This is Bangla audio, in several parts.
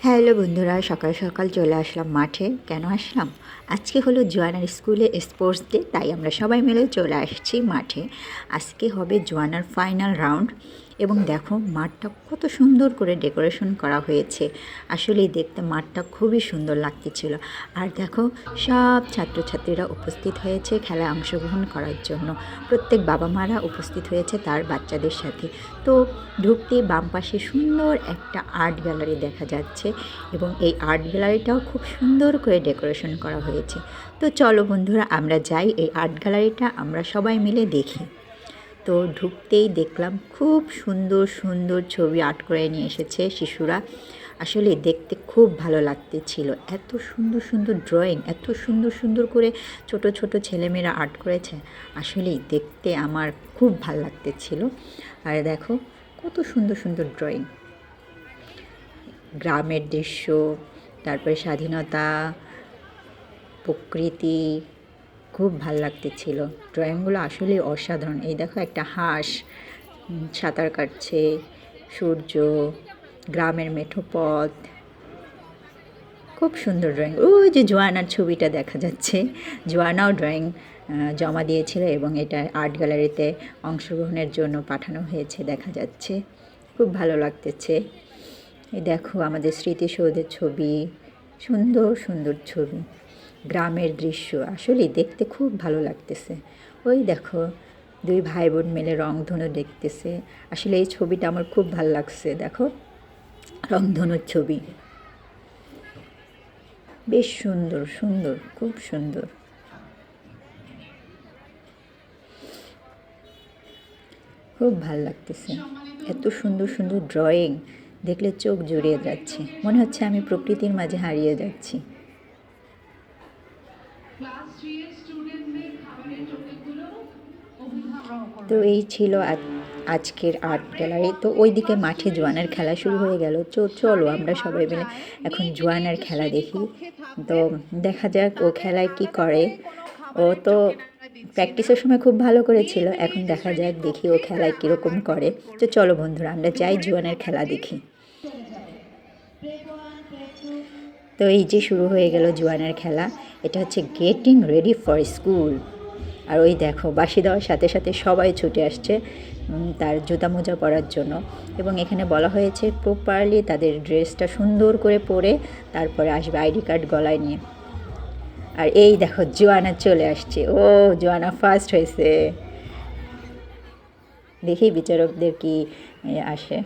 হ্যালো বন্ধুরা, সকাল সকাল চলে আসলাম মাঠে। কেন আসলাম? আজকে হলো জোয়ানার স্কুলে স্পোর্টস ডে, তাই আমরা সবাই মিলে চলে আসছি মাঠে। আজকে হবে জোয়ানার ফাইনাল রাউন্ড এবং দেখো মাঠটা কত সুন্দর করে ডেকোরেশন করা হয়েছে। আসলেই দেখতে মাঠটা খুবই সুন্দর লাগতেছিল। আর দেখো সব ছাত্রছাত্রীরা উপস্থিত হয়েছে খেলায় অংশগ্রহণ করার জন্য। প্রত্যেক বাবা মারা উপস্থিত হয়েছে তার বাচ্চাদের সাথে। তো ঢুকতে বাম পাশে সুন্দর একটা আর্ট গ্যালারি দেখা যাচ্ছে এবং এই আর্ট গ্যালারিটাও খুব সুন্দর করে ডেকোরেশন করা হয়েছে। তো চলো বন্ধুরা আমরা যাই, এই আর্ট গ্যালারিটা আমরা সবাই মিলে দেখি। তো ঢুকতেই দেখলাম খুব সুন্দর সুন্দর ছবি আর্ট করে নিয়ে এসেছে শিশুরা। আসলে দেখতে খুব ভালো লাগতেছিল, এত সুন্দর সুন্দর ড্রয়িং, এত সুন্দর সুন্দর করে ছোট ছোট ছেলেমেয়েরা আর্ট করেছে। আসলেই দেখতে আমার খুব ভালো লাগতেছিল। আর দেখো কত সুন্দর সুন্দর ড্রয়িং, গ্রামের দৃশ্য, তারপরে স্বাধীনতা, প্রকৃতি, খুব ভাল লাগতেছিল। ড্রয়িংগুলো আসলে অসাধারণ। এই দেখো একটা হাঁস সাঁতার কাটছে, সূর্য, গ্রামের মেঠো পথ, খুব সুন্দর ড্রয়িং। ওই যে জোয়ানার ছবিটা দেখা যাচ্ছে, জোয়ানাও ড্রয়িং জমা দিয়েছিল এবং এটা আর্ট গ্যালারিতে অংশগ্রহণের জন্য পাঠানো হয়েছে দেখা যাচ্ছে। খুব ভালো লাগতেছে। এই দেখো আমাদের স্মৃতিসৌধের ছবি, সুন্দর সুন্দর ছবি, গ্রামের দৃশ্য, আসলে দেখতে খুব ভালো লাগতেছে। ওই দেখো দুই ভাই বোন মিলে রংধনু দেখতেছে। আসলে এই ছবিটা আমার খুব ভালো লাগছে। দেখো রংধনুর ছবি, বেশ সুন্দর সুন্দর, খুব সুন্দর। খুব ভাল লাগতেছে, এত সুন্দর সুন্দর ড্রয়িং দেখলে চোখ জুড়িয়ে যাচ্ছে, মনে হচ্ছে আমি প্রকৃতির মাঝে হারিয়ে যাচ্ছি। তো এই ছিল আজকের আর্ট গ্যালারি। তো ওইদিকে মাঠে জোয়ানের খেলা শুরু হয়ে গেল। চলো আমরা সবাই মিলে এখন জোয়ানের খেলা দেখি। তো দেখা যাক ও খেলায় কি করে। ও তো প্র্যাকটিসের সময় খুব ভালো করেছিল, এখন দেখা যাক দেখি ও খেলায় কীরকম করে। তো চলো বন্ধুরা আমরা যাই জোয়ানের খেলা দেখি। তো এই যে শুরু হয়ে গেল জোয়ানের খেলা। এটা হচ্ছে গেটিং রেডি ফর স্কুল। আর ওই দেখো বাঁশি দেওয়ার সাথে সাথে সবাই ছুটে আসছে তার জুতা মোজা পরার জন্য। এবং এখানে বলা হয়েছে প্রপারলি তাদের ড্রেসটা সুন্দর করে পরে তারপরে আসবে আইডি কার্ড গলায় নিয়ে। আর এই দেখো জোয়ানা চলে আসছে। ও জোয়ানা ফার্স্ট হয়েছে। দেখি বিচারকদের কি আসে।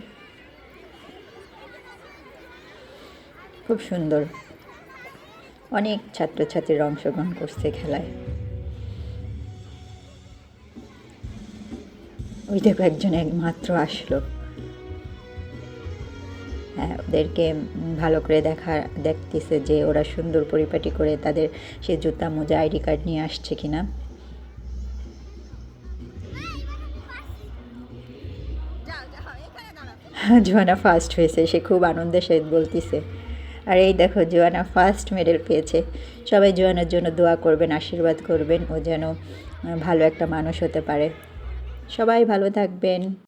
খুব সুন্দর, অনেক ছাত্রছাত্রীরা অংশগ্রহণ করছে খেলায়। ওই দেখো একজন একমাত্র আসলো। হ্যাঁ, ওদেরকে ভালো করে দেখতেছে যে ওরা সুন্দর পরিপাটি করে তাদের সে জুতা মোজা আইডি কার্ড নিয়ে আসছে কিনা। জোয়ানা ফার্স্ট হয়েছে, সে খুব আনন্দের সহিত বলতেছে। আর এই দেখো জোয়ানা ফার্স্ট মেডেল পেয়েছে। সবাই জোয়ানার জন্য দোয়া করবেন, আশীর্বাদ করবেন, ও যেন ভালো একটা মানুষ হতে পারে। সবাই ভালো থাকবেন।